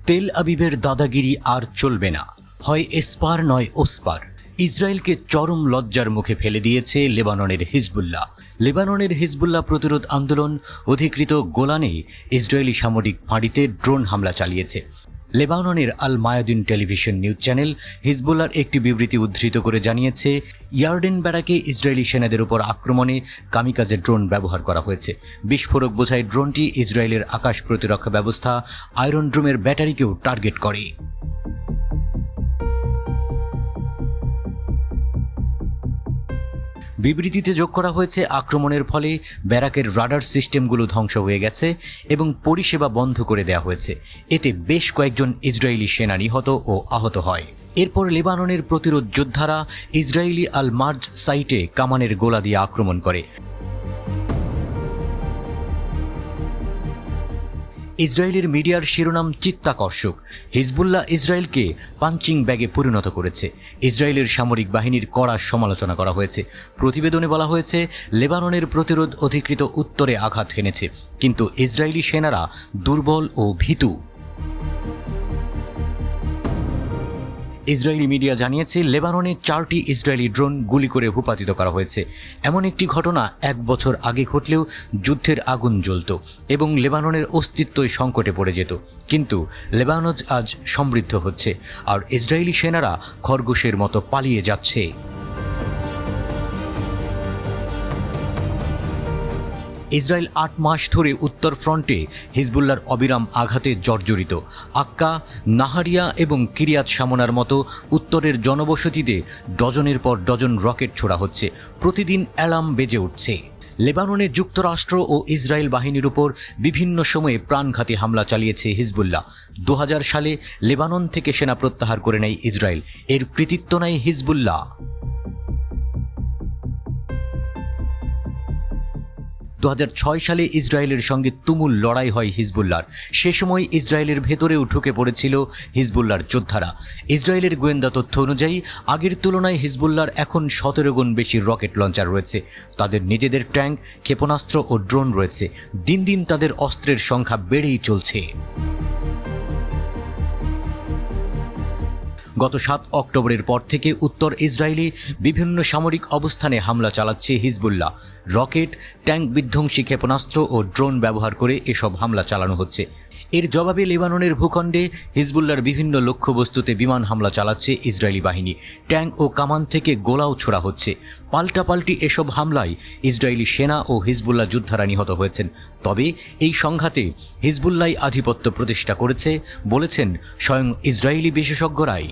তেল আবিবের দাদাগিরি আর চলবে না, হয় এসপার নয় ওসপার। ইসরায়েলকে চরম লজ্জার মুখে ফেলে দিয়েছে লেবাননের হিজবুল্লাহ। লেবাননের হিজবুল্লাহ প্রতিরোধ আন্দোলন অধিকৃত গোলানে ইসরায়েলি সামরিক ফাঁড়িতে ড্রোন হামলা চালিয়েছে। লেবাননের আল মায়াদিন টেলিভিশন নিউজ চ্যানেল হিজবুল্লাহর একটি বিবৃতি উদ্ধৃত করে জানিয়েছে, ইয়ার্ডেন ব্যারাকে ইসরায়েলি সেনাদের উপর আক্রমণে কামিকাজে ড্রোন ব্যবহার করা হয়েছে। বিস্ফোরক বোঝাই ড্রোনটি ইসরায়েলের আকাশ প্রতিরক্ষা ব্যবস্থা আয়রন ড্রোমের ব্যাটারিকেও টার্গেট করে। বিবৃতিতে যোগ করা হয়েছে, আক্রমণের ফলে ব্যারাকের রাডার সিস্টেমগুলো ধ্বংস হয়ে গেছে এবং পরিষেবা বন্ধ করে দেওয়া হয়েছে। এতে বেশ কয়েকজন ইসরায়েলি সেনা নিহত ও আহত হয়। এরপর লেবাননের প্রতিরোধ যোদ্ধারা ইসরায়েলি আল মার্জ সাইটে কামানের গোলা দিয়ে আক্রমণ করে। ইসরায়েলের মিডিয়ার শিরোনাম চিত্তাকর্ষক, হিজবুল্লাহ ইসরায়েলকে পাঞ্চিং ব্যাগে পরিণত করেছে। ইসরায়েলের সামরিক বাহিনীর কড়া সমালোচনা করা হয়েছে। প্রতিবেদনে বলা হয়েছে, লেবাননের প্রতিরোধ অধিকৃত উত্তরে আঘাত হেনেছে, কিন্তু ইসরায়েলি সেনারা দুর্বল ও ভীতু। ইসরায়েলি মিডিয়া জানিয়েছে, লেবাননে 4টি ইসরায়েলি ড্রোন গুলি করে ভূপাতিত করা হয়েছে। এমন একটি ঘটনা 1 বছর আগে ঘটলেও যুদ্ধের আগুন জ্বলত এবং লেবাননের অস্তিত্বই সংকটে পড়ে যেত। কিন্তু লেবানন আজ সমৃদ্ধ হচ্ছে আর ইসরায়েলি সেনারা খরগোশের মতো পালিয়ে যাচ্ছে। ইসরায়েল 8 মাস ধরে উত্তর ফ্রন্টে হিজবুল্লাহর অবিরাম আঘাতে জর্জরিত। আক্কা, নাহারিয়া এবং কিরিয়াত শামোনার মতো উত্তরের জনবসতিতে ডজনের পর ডজন রকেট ছোড়া হচ্ছে। প্রতিদিন অ্যালার্ম বেজে উঠছে। লেবাননে যুক্তরাষ্ট্র ও ইসরায়েল বাহিনীর উপর বিভিন্ন সময়ে প্রাণঘাতী হামলা চালিয়েছে হিজবুল্লাহ। 2000 সালে লেবানন থেকে সেনা প্রত্যাহার করে নেয় ইসরায়েল। এর কৃতিত্ব নেয় হিজবুল্লাহ। 2006 সালে ইসরায়েলের সঙ্গে তুমুল লড়াই হয় হিজবুল্লাহর। সে সময় ইসরায়েলের ভেতরেও ঢুকে পড়েছিল হিজবুল্লাহর যোদ্ধারা। ইসরায়েলের গোয়েন্দা তথ্য অনুযায়ী আগের তুলনায় হিজবুল্লাহর এখন 17 গুণ বেশি রকেট লঞ্চার রয়েছে। তাদের নিজেদের ট্যাঙ্ক, ক্ষেপণাস্ত্র ও ড্রোন রয়েছে। দিন দিন তাদের অস্ত্রের সংখ্যা বেড়েই চলছে। গত 7 অক্টোবরের পর থেকে উত্তর ইসরায়েলে বিভিন্ন সামরিক অবস্থানে হামলা চালাচ্ছে হিজবুল্লাহ। রকেট, ট্যাঙ্ক বিধ্বংসী ক্ষেপণাস্ত্র ও ড্রোন ব্যবহার করে এসব হামলা চালানো হচ্ছে। এর জবাবে লেবাননের ভূখণ্ডে হিজবুল্লাহর বিভিন্ন লক্ষ্যবস্তুতে বিমান হামলা চালাচ্ছে ইসরায়েলি বাহিনী। ট্যাঙ্ক ও কামান থেকে গোলাও ছোড়া হচ্ছে। পাল্টাপাল্টি এসব হামলায় ইসরায়েলি সেনা ও হিজবুল্লাহ যোদ্ধারা নিহত হয়েছেন। তবে এই সংঘাতে হিজবুল্লাহ আধিপত্য প্রতিষ্ঠা করেছে বলেছেন স্বয়ং ইসরায়েলি বিশেষজ্ঞরাই।